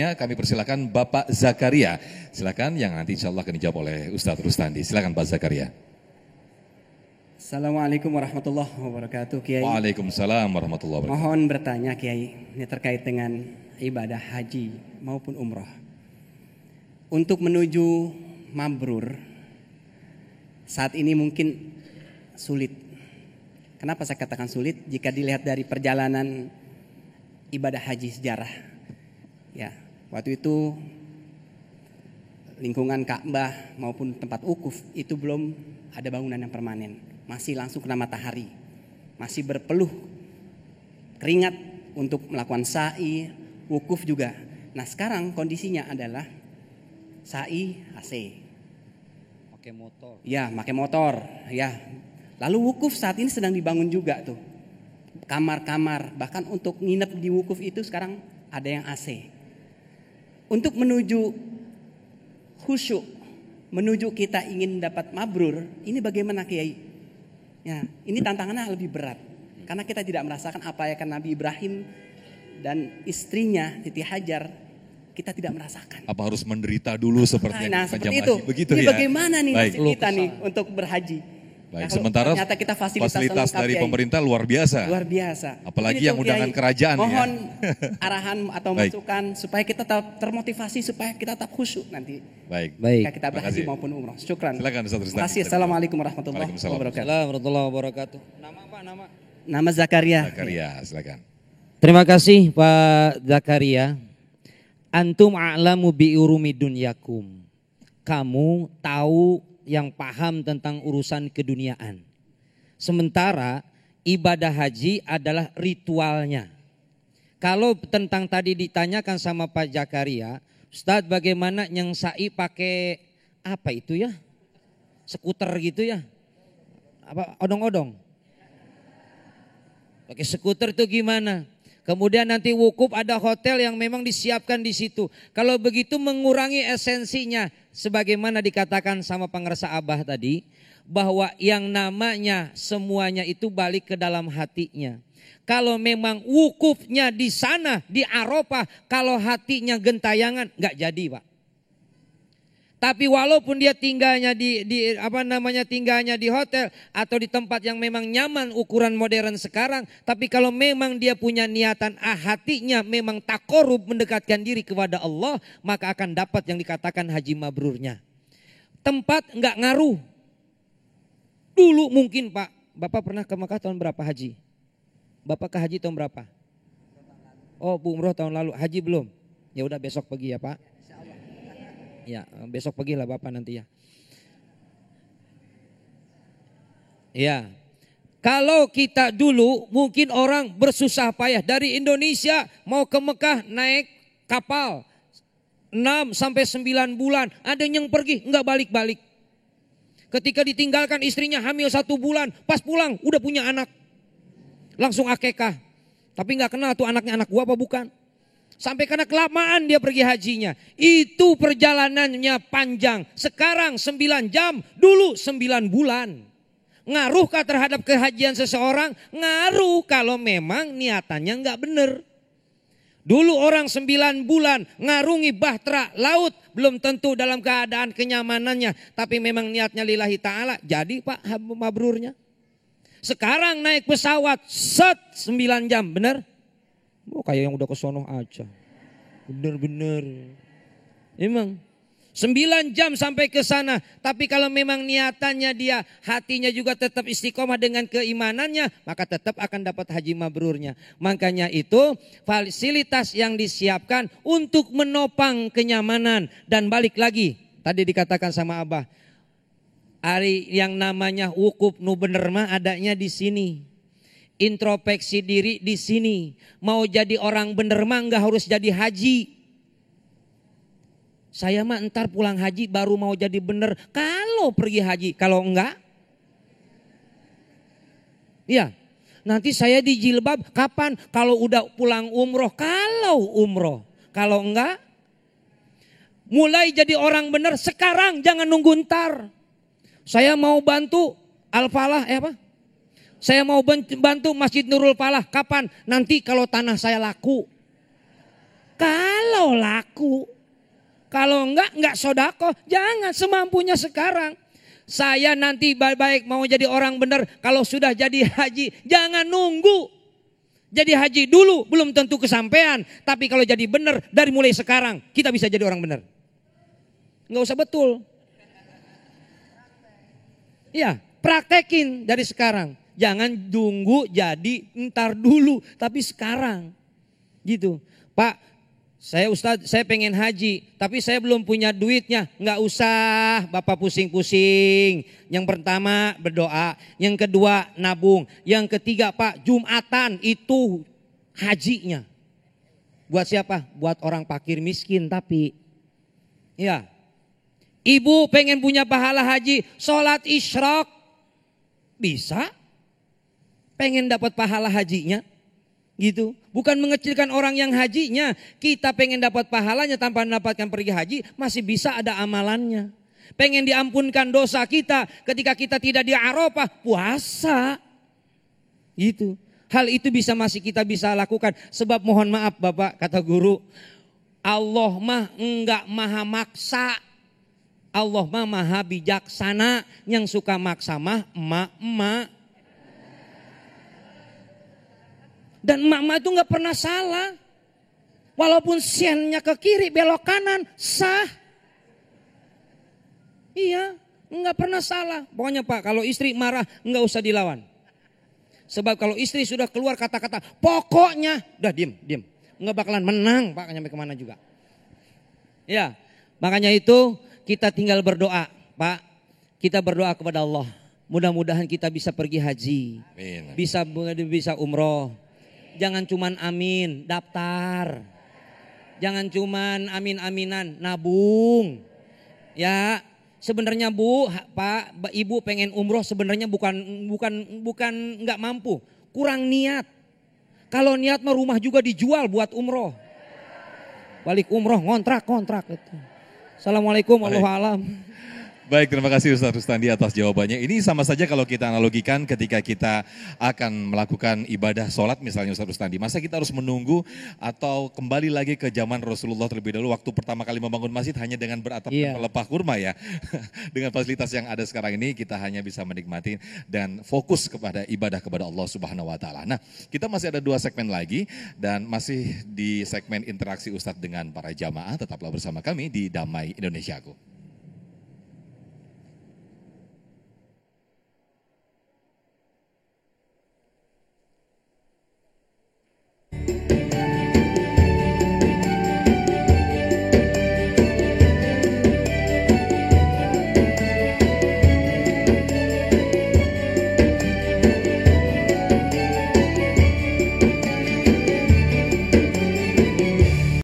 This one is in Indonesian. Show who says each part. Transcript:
Speaker 1: berikutnya kami persilakan Bapak Zakaria. Silakan yang nanti insya Allah akan dijawab oleh Ustadz Rustandi. Silakan Pak Zakaria.
Speaker 2: Assalamualaikum warahmatullahi wabarakatuh, Kiai.
Speaker 1: Waalaikumsalam warahmatullahi wabarakatuh.
Speaker 2: Mohon bertanya, Kiai, ini terkait dengan ibadah haji maupun umroh. Untuk menuju mabrur, saat ini mungkin sulit. Kenapa saya katakan sulit? Jika dilihat dari perjalanan ibadah haji sejarah. Ya, waktu itu lingkungan Ka'bah maupun tempat wukuf itu belum ada bangunan yang permanen. Masih langsung kena matahari. Masih berpeluh keringat untuk melakukan sa'i, wukuf juga. Nah, sekarang kondisinya adalah sa'i AC.
Speaker 3: Pakai motor.
Speaker 2: Ya, pakai motor. Ya. Lalu wukuf saat ini sedang dibangun juga tuh. Kamar-kamar, bahkan untuk nginep di wukuf itu sekarang ada yang AC. Untuk menuju khusyuk, menuju kita ingin dapat mabrur, ini bagaimana, Kiai? Ya, ini tantangannya lebih berat. Karena kita tidak merasakan apa yang Nabi Ibrahim dan istrinya Siti Hajar, kita tidak merasakan.
Speaker 1: Apa harus menderita dulu seperti
Speaker 2: Nah,
Speaker 1: yang
Speaker 2: seperti itu.
Speaker 1: Begitu
Speaker 2: ini
Speaker 1: ya.
Speaker 2: bagaimana nih
Speaker 1: Baik.
Speaker 2: nasib kita nih untuk berhaji?
Speaker 1: Baik,
Speaker 2: Nah,
Speaker 1: sementara
Speaker 2: ternyata kita fasilitas
Speaker 1: fasilitas
Speaker 2: lengkap,
Speaker 1: dari
Speaker 2: Kiai.
Speaker 1: pemerintah luar biasa.
Speaker 2: Luar biasa.
Speaker 1: Apalagi
Speaker 2: Ini
Speaker 1: yang
Speaker 2: tuh,
Speaker 1: undangan
Speaker 2: Kiai,
Speaker 1: kerajaan ya.
Speaker 2: mohon arahan atau
Speaker 1: Baik.
Speaker 2: masukan supaya kita tetap termotivasi, supaya kita tetap khusyuk nanti.
Speaker 1: Baik.
Speaker 2: Ketika kita
Speaker 1: Terima
Speaker 2: berhaji
Speaker 1: kasih.
Speaker 2: maupun umroh. Syukran.
Speaker 1: Silakan Ustaz Rustandi.
Speaker 2: Terima kasih. Assalamualaikum warahmatullahi
Speaker 1: Waalaikumsalam.
Speaker 2: wabarakatuh.
Speaker 3: Assalamualaikum warahmatullahi wabarakatuh. Nama apa nama?
Speaker 2: Nama Zakaria.
Speaker 1: Zakaria, silakan.
Speaker 3: Terima kasih Pak Zakaria. Antum a'lamu bi urumi dunyakum. Kamu tahu yang paham tentang urusan keduniaan. Sementara ibadah haji adalah ritualnya. Kalau tentang tadi ditanyakan sama Pak Zakaria, Ustadz bagaimana yang sa'i pakai apa itu ya? Skuter gitu ya? Apa odong-odong? Pakai skuter itu gimana? Kemudian nanti wukuf ada hotel yang memang disiapkan di situ. Kalau begitu mengurangi esensinya. Sebagaimana dikatakan sama pengersa Abah tadi. Bahwa yang namanya semuanya itu balik ke dalam hatinya. Kalau memang wukufnya di sana, di Arafah. Kalau hatinya gentayangan, nggak jadi Pak. Tapi walaupun dia tinggalnya tinggalnya di hotel atau di tempat yang memang nyaman ukuran modern sekarang, tapi kalau memang dia punya niatan hatinya memang takorub mendekatkan diri kepada Allah, maka akan dapat yang dikatakan haji mabrurnya. Tempat nggak ngaruh. Dulu mungkin Pak, Bapak pernah ke Mekah tahun berapa haji? Bapak ke haji tahun berapa? Oh, Bu umroh tahun lalu, haji belum? Ya udah besok pergi ya Pak. Ya, besok pergilah Bapak nanti ya. Ya, kalau kita dulu mungkin orang bersusah payah dari Indonesia mau ke Mekah naik kapal 6 sampai 9 bulan. Ada yang pergi nggak balik-balik. Ketika ditinggalkan istrinya hamil 1 bulan, pas pulang udah punya anak. Langsung akekah. Tapi nggak kenal tuh anaknya anak gua apa bukan. Sampai karena kelamaan dia pergi hajinya. Itu perjalanannya panjang. Sekarang 9 jam, dulu 9 bulan. Ngaruhkah terhadap kehajian seseorang? Ngaruh kalau memang niatannya nggak benar. Dulu orang 9 bulan ngarungi bahtera laut. Belum tentu dalam keadaan kenyamanannya. Tapi memang niatnya lillahi ta'ala. Jadi Pak mabrurnya. Sekarang naik pesawat 9 jam, benar? Oh, kayak yang udah ke sono aja. Bener-bener. Emang 9 jam sampai ke sana. Tapi kalau memang niatannya dia, hatinya juga tetap istiqomah dengan keimanannya, maka tetap akan dapat haji mabrurnya. Makanya itu fasilitas yang disiapkan untuk menopang kenyamanan. Dan balik lagi, tadi dikatakan sama Abah, hari yang namanya wukuf nu bener mah adanya di sini. Introspeksi diri di sini. Mau jadi orang bener mah nggak harus jadi haji. Saya mah entar pulang haji baru mau jadi bener kalau pergi haji. Kalau enggak, ya nanti saya di jilbab kapan? Kalau udah pulang umroh. Kalau umroh, kalau enggak, mulai jadi orang bener sekarang, jangan nunggu ntar. Saya mau bantu Al-Falah, Saya mau bantu Masjid Nurul Falah. Kapan? Nanti kalau tanah saya laku. Kalau laku. Kalau enggak sodako. Jangan, semampunya sekarang. Saya nanti baik mau jadi orang benar. Kalau sudah jadi haji, jangan nunggu. Jadi haji dulu belum tentu kesampaian. Tapi kalau jadi benar dari mulai sekarang, kita bisa jadi orang benar. Enggak usah betul. Iya, praktekin dari sekarang. Jangan tunggu jadi ntar dulu, tapi sekarang. Gitu. Pak, Ustadz, saya pengen haji, tapi saya belum punya duitnya. Nggak usah Bapak pusing-pusing. Yang pertama berdoa, yang kedua nabung, yang ketiga Pak, Jumatan itu hajinya. Buat siapa? Buat orang fakir miskin tapi. Ya. Ibu pengen punya pahala haji, sholat isyraq. Bisa. Pengen dapat pahala hajinya. Gitu. Bukan mengecilkan orang yang hajinya. Kita pengen dapat pahalanya tanpa mendapatkan pergi haji, masih bisa ada amalannya. Pengen diampunkan dosa kita ketika kita tidak di Arafah, puasa. Gitu. Hal itu masih kita bisa lakukan. Sebab mohon maaf Bapak, kata guru, Allah mah enggak maha maksa. Allah mah maha bijaksana. Yang suka maksa mah emak-emak. Dan emak-emak itu gak pernah salah. Walaupun sennya ke kiri belok kanan sah. Iya, gak pernah salah. Pokoknya Pak, kalau istri marah gak usah dilawan. Sebab kalau istri sudah keluar kata-kata pokoknya, udah diem. Gak bakalan menang Pak, nyampe kemana juga. Ya, makanya itu kita tinggal berdoa Pak. Kita berdoa kepada Allah. Mudah-mudahan kita bisa pergi haji. Amin. Bisa umroh. Jangan cuman amin, daftar. Jangan cuman amin-aminan, nabung. Ya, sebenarnya Bu, Pak, Ibu pengen umroh sebenarnya bukan nggak mampu, kurang niat. Kalau niat mah rumah juga dijual buat umroh. Balik umroh kontrak itu. Assalamualaikum warahmatullahi wabarakatuh.
Speaker 1: Baik, terima kasih Ustaz Rustandi atas jawabannya. Ini sama saja kalau kita analogikan ketika kita akan melakukan ibadah sholat misalnya Ustaz Rustandi. Masa kita harus menunggu atau kembali lagi ke zaman Rasulullah terlebih dahulu waktu pertama kali membangun masjid hanya dengan beratapkan pelepah kurma ya. Dengan fasilitas yang ada sekarang ini kita hanya bisa menikmati dan fokus kepada ibadah kepada Allah Subhanahu wa taala. Nah, kita masih ada 2 segmen lagi dan masih di segmen interaksi Ustaz dengan para jamaah. Tetaplah bersama kami di Damai Indonesiaku.